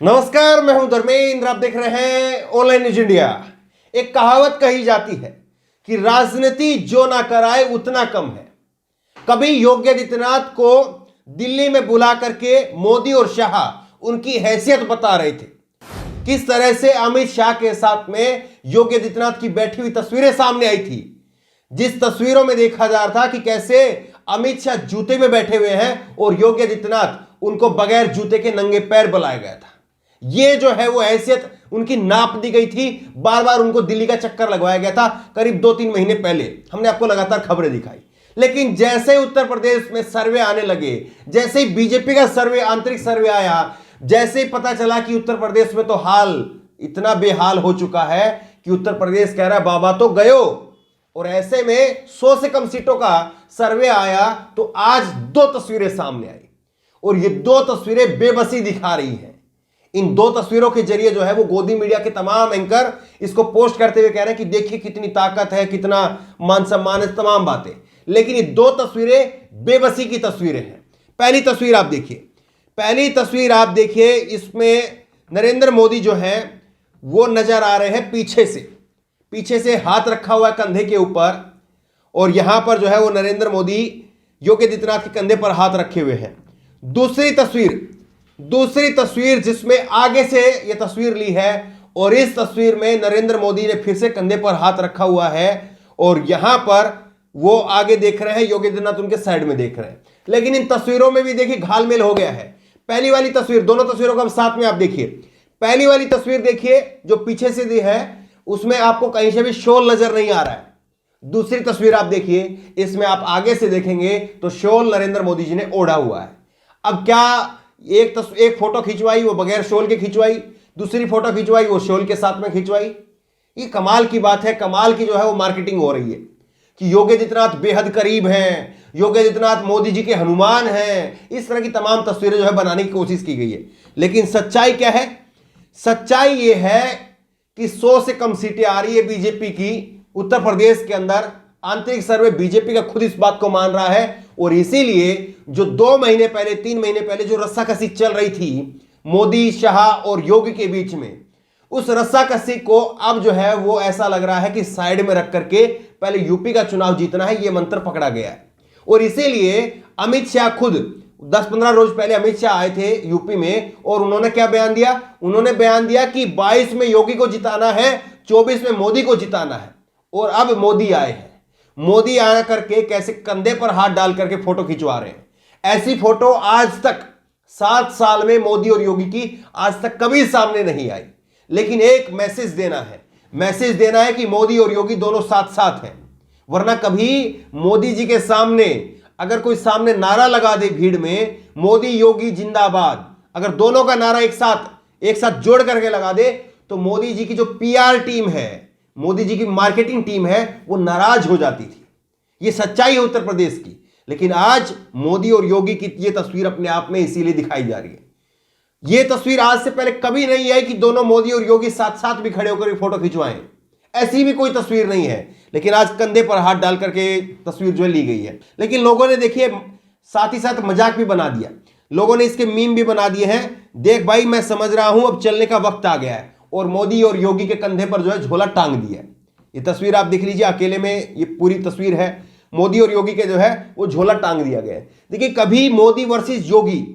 नमस्कार, मैं हूं धर्मेंद्र। आप देख रहे हैं ऑनलाइन न्यूज इंडिया। एक कहावत कही जाती है कि राजनीति जो ना कराए उतना कम है। कभी योगी आदित्यनाथ को दिल्ली में बुला करके मोदी और शाह उनकी हैसियत बता रहे थे। किस तरह से अमित शाह के साथ में योगी आदित्यनाथ की बैठी हुई तस्वीरें सामने आई थी, जिस तस्वीरों में देखा जा रहा था कि कैसे अमित शाह जूते में बैठे हुए हैं और योगी आदित्यनाथ उनको बगैर जूते के नंगे पैर बुलाया गया था। ये जो है वो हैसियत उनकी नाप दी गई थी। बार बार उनको दिल्ली का चक्कर लगवाया गया था। करीब 2-3 महीने पहले हमने आपको लगातार खबरें दिखाई। लेकिन जैसे ही उत्तर प्रदेश में सर्वे आने लगे, जैसे ही बीजेपी का सर्वे, आंतरिक सर्वे आया, जैसे ही पता चला कि उत्तर प्रदेश में तो हाल इतना बेहाल हो चुका है कि उत्तर प्रदेश कह रहा है बाबा तो गयो। और ऐसे में 100 से कम सीटों का सर्वे आया तो आज 2 तस्वीरें सामने आई और ये 2 तस्वीरें बेबसी दिखा रही हैं। इन 2 तस्वीरों के जरिए जो है वो गोदी मीडिया के तमाम एंकर इसको पोस्ट करते हुए कह रहे हैं कि देखिए कितनी ताकत है, कितना मान सम्मान है, तमाम बातें। लेकिन ये 2 तस्वीरें बेबसी की तस्वीरें हैं। पहली तस्वीर आप देखिए, इसमें नरेंद्र मोदी जो है वो नजर आ रहे हैं पीछे से हाथ रखा हुआ है कंधे के ऊपर और यहां पर जो है वो नरेंद्र मोदी योगी आदित्यनाथ के कंधे पर हाथ रखे हुए हैं। दूसरी तस्वीर जिसमें आगे से यह तस्वीर ली है और इस तस्वीर में नरेंद्र मोदी ने फिर से कंधे पर हाथ रखा हुआ है और यहां पर वो आगे देख रहे हैं, योगी आदित्यनाथ उनके साइड में देख रहे हैं। लेकिन इन तस्वीरों में भी देखिए घालमेल हो गया है। पहली वाली तस्वीर, दोनों तस्वीरों को हम साथ में आप देखिए। पहली वाली तस्वीर देखिए जो पीछे से दी है, उसमें आपको कहीं से भी शॉल नजर नहीं आ रहा है। दूसरी तस्वीर आप देखिए, इसमें आप आगे से देखेंगे तो शॉल नरेंद्र मोदी जी ने ओढ़ा हुआ है। अब क्या एक फोटो खिंचवाई वो बगैर शॉल के खिंचवाई, दूसरी फोटो खिंचवाई वो शॉल के साथ में खिंचवाई। ये कमाल की बात है, कमाल की जो है वो मार्केटिंग हो रही है कि योगी आदित्यनाथ बेहद करीब हैं, योगी आदित्यनाथ मोदी जी के हनुमान हैं। इस तरह की तमाम तस्वीरें जो है बनाने की कोशिश की गई है। लेकिन सच्चाई क्या है? सच्चाई ये है कि 100 से कम सीटें आ रही है बीजेपी की उत्तर प्रदेश के अंदर। आंतरिक सर्वे बीजेपी का खुद इस बात को मान रहा है और इसीलिए जो 2 महीने पहले, 3 महीने पहले जो रस्साकसी चल रही थी मोदी, शाह और योगी के बीच में, उस रस्साकसी को अब जो है वो ऐसा लग रहा है कि साइड में रख करके पहले यूपी का चुनाव जीतना है, ये मंत्र पकड़ा गया है। और इसीलिए अमित शाह खुद 10-15 रोज पहले अमित शाह आए थे यूपी में और उन्होंने क्या बयान दिया? उन्होंने बयान दिया कि 22 में योगी को जिताना है, 24 में मोदी को जिताना है। और अब मोदी आए हैं, मोदी आया करके कैसे कंधे पर हाथ डाल करके फोटो खिंचवा रहे हैं। ऐसी फोटो आज तक 7 साल में मोदी और योगी की आज तक कभी सामने नहीं आई। लेकिन एक मैसेज देना है कि मोदी और योगी दोनों साथ साथ हैं। वरना कभी मोदी जी के सामने अगर कोई सामने नारा लगा दे भीड़ में, मोदी योगी जिंदाबाद, अगर दोनों का नारा एक साथ जोड़ करके लगा दे तो मोदी जी की जो पीआर टीम है, मोदी जी की मार्केटिंग टीम है, वो नाराज हो जाती थी। ये सच्चाई है उत्तर प्रदेश की। लेकिन आज मोदी और योगी की ये तस्वीर अपने आप में इसीलिए दिखाई जा रही है। ये तस्वीर आज से पहले कभी नहीं आई कि दोनों मोदी और योगी साथ साथ भी खड़े होकर फोटो खिंचवाएं। ऐसी भी कोई तस्वीर नहीं है। लेकिन आज कंधे पर हाथ डाल करके तस्वीर जो ली गई है। लेकिन लोगों ने देखिए साथ ही साथ मजाक भी बना दिया, लोगों ने इसके मीम भी बना दिए हैं। देख भाई, मैं समझ रहा हूं अब चलने का वक्त आ गया है, और मोदी और योगी के कंधे पर जो है झोला टांग दिया है। ये तस्वीर आप देख लीजिए, अकेले में ये पूरी तस्वीर है। मोदी और योगी के जो है वो झोला टांग दिया गया है। देखिए, कभी मोदी वर्सेस योगी,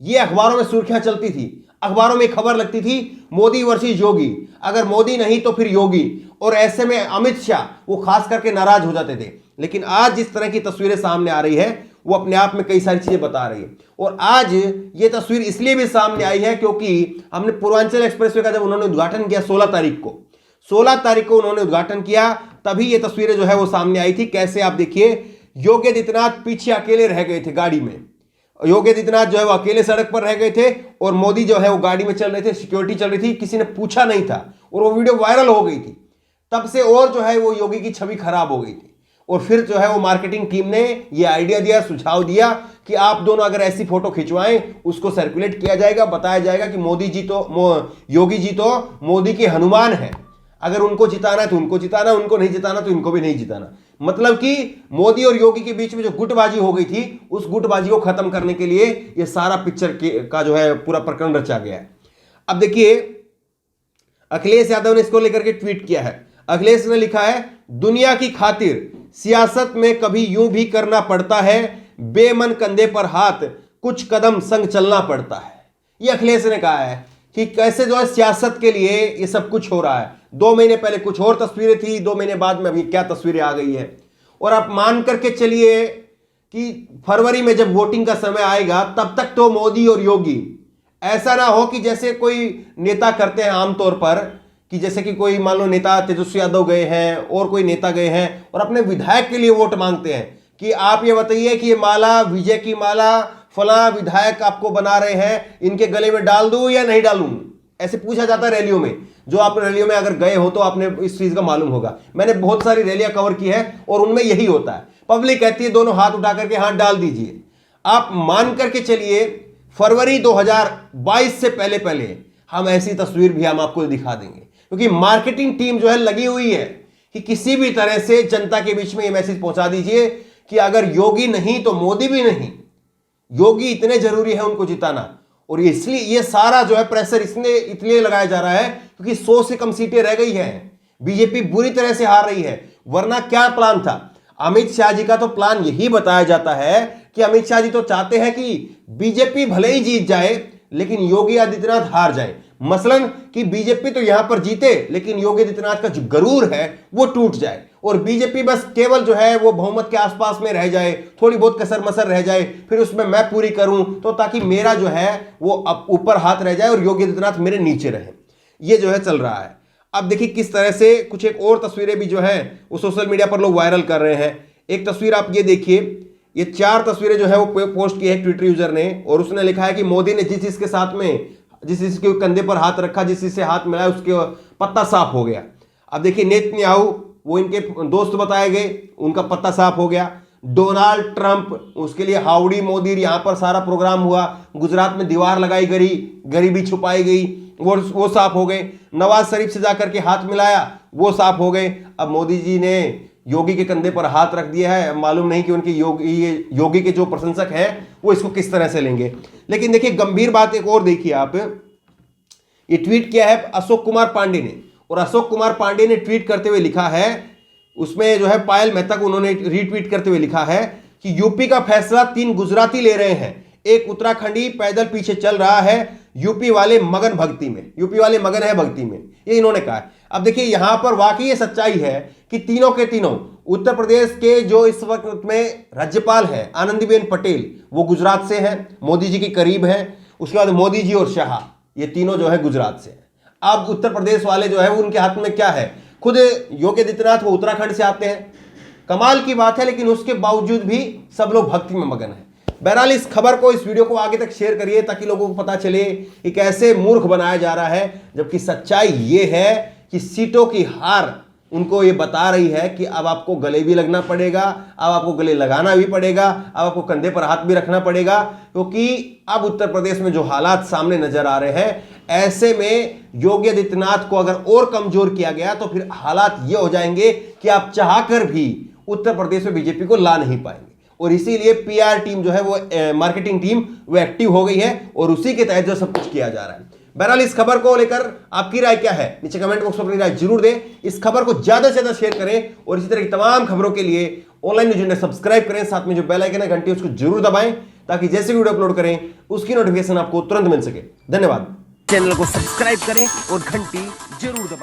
ये अखबारों में सुर्खियां चलती थी, अखबारों में खबर लगती थी मोदी वर्सेस योगी, अगर मोदी नहीं तो फिर योगी। और ऐसे में अमित शाह वो खास करके नाराज हो जाते थे। लेकिन आज जिस तरह की तस्वीरें सामने आ रही है वो अपने आप में कई सारी चीजें बता रही है। और आज ये तस्वीर इसलिए भी सामने आई है क्योंकि हमने पूर्वांचल एक्सप्रेसवे का जब उन्होंने उद्घाटन किया 16 तारीख को उन्होंने उद्घाटन किया, तभी ये तस्वीरें जो है वो सामने आई थी। कैसे आप देखिए, योगी आदित्यनाथ पीछे अकेले रह गए थे गाड़ी में। योगी आदित्यनाथ जो है वो अकेले सड़क पर रह गए थे और मोदी जो है वो गाड़ी में चल रहे थे, सिक्योरिटी चल रही थी, किसी ने पूछा नहीं था और वो वीडियो वायरल हो गई थी। तब से और जो है वो योगी की छवि खराब हो गई थी। और फिर जो है वो मार्केटिंग टीम ने ये आइडिया दिया, सुझाव दिया कि आप दोनों अगर ऐसी फोटो खिंचवाएं, उसको सर्कुलेट किया जाएगा, बताया जाएगा कि योगी जी तो मोदी के हनुमान हैं। अगर उनको जिताना है तो उनको जिताना, उनको नहीं जिताना तो इनको भी नहीं जिताना। मतलब कि मोदी और योगी के बीच में जो गुटबाजी हो गई थी, उस गुटबाजी को खत्म करने के लिए ये सारा पिक्चर का जो है पूरा प्रकरण रचा गया है। अब देखिए अखिलेश यादव ने इसको लेकर के ट्वीट किया है। अखिलेश ने लिखा है, दुनिया की खातिर सियासत में कभी यूं भी करना पड़ता है, बेमन कंधे पर हाथ, कुछ कदम संग चलना पड़ता है। ये अखिलेश ने कहा है कि कैसे जो है सियासत के लिए ये सब कुछ हो रहा है। 2 महीने पहले कुछ और तस्वीरें थी, 2 महीने बाद में अभी क्या तस्वीरें आ गई है। और आप मान करके चलिए कि फरवरी में जब वोटिंग का समय आएगा तब तक तो मोदी और योगी, ऐसा ना हो कि जैसे कोई नेता करते हैं आमतौर पर, कि जैसे कि कोई मान लो नेता तेजस्वी यादव गए हैं और कोई नेता गए हैं और अपने विधायक के लिए वोट मांगते हैं कि आप ये बताइए कि ये माला, विजय की माला फला विधायक आपको बना रहे हैं, इनके गले में डाल दूं या नहीं डालूं, ऐसे पूछा जाता है रैलियों में। जो आप रैलियों में अगर गए हो तो आपने इस चीज का मालूम होगा। मैंने बहुत सारी रैलियां कवर की है और उनमें यही होता है, पब्लिक कहती है दोनों हाथ उठा करके हाथ डाल दीजिए। आप मान करके चलिए फरवरी 2022 से पहले पहले हम ऐसी तस्वीर भी हम आपको दिखा देंगे, क्योंकि मार्केटिंग टीम जो है लगी हुई है कि किसी भी तरह से जनता के बीच में ये मैसेज पहुंचा दीजिए कि अगर योगी नहीं तो मोदी भी नहीं, योगी इतने जरूरी है उनको जिताना। और इसलिए ये सारा जो है प्रेशर इसलिए लगाया जा रहा है क्योंकि 100 से कम सीटें रह गई हैं, बीजेपी बुरी तरह से हार रही है। वरना क्या प्लान था अमित शाह जी का? तो प्लान यही बताया जाता है कि अमित शाह जी तो चाहते हैं कि बीजेपी भले ही जीत जाए लेकिन योगी आदित्यनाथ हार जाए। मसलन कि बीजेपी तो यहां पर जीते लेकिन योगी आदित्यनाथ का जो गरूर है वो टूट जाए और बीजेपी बस केवल जो है वो बहुमत के आसपास में रह जाए, थोड़ी बहुत कसर मसर रह जाए, फिर उसमें मैं पूरी करूं तो ताकि मेरा जो है वो अब ऊपर हाथ रह जाए और योगी आदित्यनाथ मेरे नीचे रहे। ये जो है चल रहा है। अब देखिए किस तरह से कुछ एक और तस्वीरें भी जो है वो सोशल मीडिया पर लोग वायरल कर रहे हैं। एक तस्वीर आप ये देखिए, ये 4 तस्वीरें जो है वो पोस्ट की है ट्विटर यूजर ने और उसने लिखा है कि मोदी ने जिस चीज के साथ में, जिस चीज के कंधे पर हाथ रखा, जिस चीज से हाथ मिलाया उसके पत्ता साफ हो गया। अब देखिए नेतन्याहू, वो इनके दोस्त बताए गए, उनका पत्ता साफ हो गया। डोनाल्ड ट्रंप, उसके लिए हाउडी मोदी यहां पर सारा प्रोग्राम हुआ, गुजरात में दीवार लगाई गई, गरीबी छुपाई गई, वो साफ हो गए। नवाज शरीफ से जाकर के हाथ मिलाया, वो साफ हो गए। अब मोदी जी ने योगी के कंधे पर हाथ रख दिया है, मालूम नहीं कि उनके योगी के जो प्रशंसक हैं वो इसको किस तरह से लेंगे। लेकिन देखिए गंभीर बात एक और देखिए आप, ये ट्वीट किया है अशोक कुमार पांडे ने और अशोक कुमार पांडे ने ट्वीट करते हुए लिखा है, उसमें जो है पायल मेहता को उन्होंने रीट्वीट करते हुए लिखा है कि यूपी का फैसला 3 गुजराती ले रहे हैं, एक उत्तराखंडी पैदल पीछे चल रहा है, यूपी वाले मगन भक्ति में, यूपी वाले मगन है भक्ति में, ये इन्होंने कहा है। अब देखिए यहां पर वाकई ये सच्चाई है कि तीनों के तीनों उत्तर प्रदेश के जो इस वक्त में राज्यपाल हैं आनंदीबेन पटेल, वो गुजरात से हैं, मोदी जी के करीब हैं। उसके बाद मोदी जी और शाह, ये तीनों जो है गुजरात से हैं। अब उत्तर प्रदेश वाले जो है उनके हाथ में क्या है, खुद योगी आदित्यनाथ वो उत्तराखंड से आते हैं। कमाल की बात है, लेकिन उसके बावजूद भी सब लोग भक्ति में मगन हैं। बहरहाल इस खबर को, इस वीडियो को आगे तक शेयर करिए ताकि लोगों को पता चले कि कैसे मूर्ख बनाया जा रहा है, जबकि सच्चाई ये है कि सीटों की हार उनको ये बता रही है कि अब आपको गले भी लगना पड़ेगा, अब आपको गले लगाना भी पड़ेगा, अब आपको कंधे पर हाथ भी रखना पड़ेगा, क्योंकि अब उत्तर प्रदेश में जो हालात सामने नजर आ रहे हैं, ऐसे में योगी आदित्यनाथ को अगर और कमजोर किया गया तो फिर हालात ये हो जाएंगे कि आप चाहकर भी उत्तर प्रदेश में बीजेपी को ला नहीं पाएंगे। और इसीलिए पीआर टीम जो है वो मार्केटिंग टीम वो एक्टिव हो गई है और उसी के तहत जो सब कुछ किया जा रहा है। बहरहाल इस खबर को लेकर आपकी राय क्या है, नीचे कमेंट बॉक्स में अपनी राय जरूर दें। इस खबर को ज्यादा से ज्यादा शेयर करें और इसी तरह की तमाम खबरों के लिए ऑनलाइन न्यूज़ इंडिया सब्सक्राइब करें, साथ में जो बेल आइकन है घंटी उसको जरूर दबाएं ताकि जैसे वीडियो अपलोड करें उसकी नोटिफिकेशन आपको तुरंत मिल सके। धन्यवाद। चैनल को सब्सक्राइब करें और घंटी जरूर दबाएं।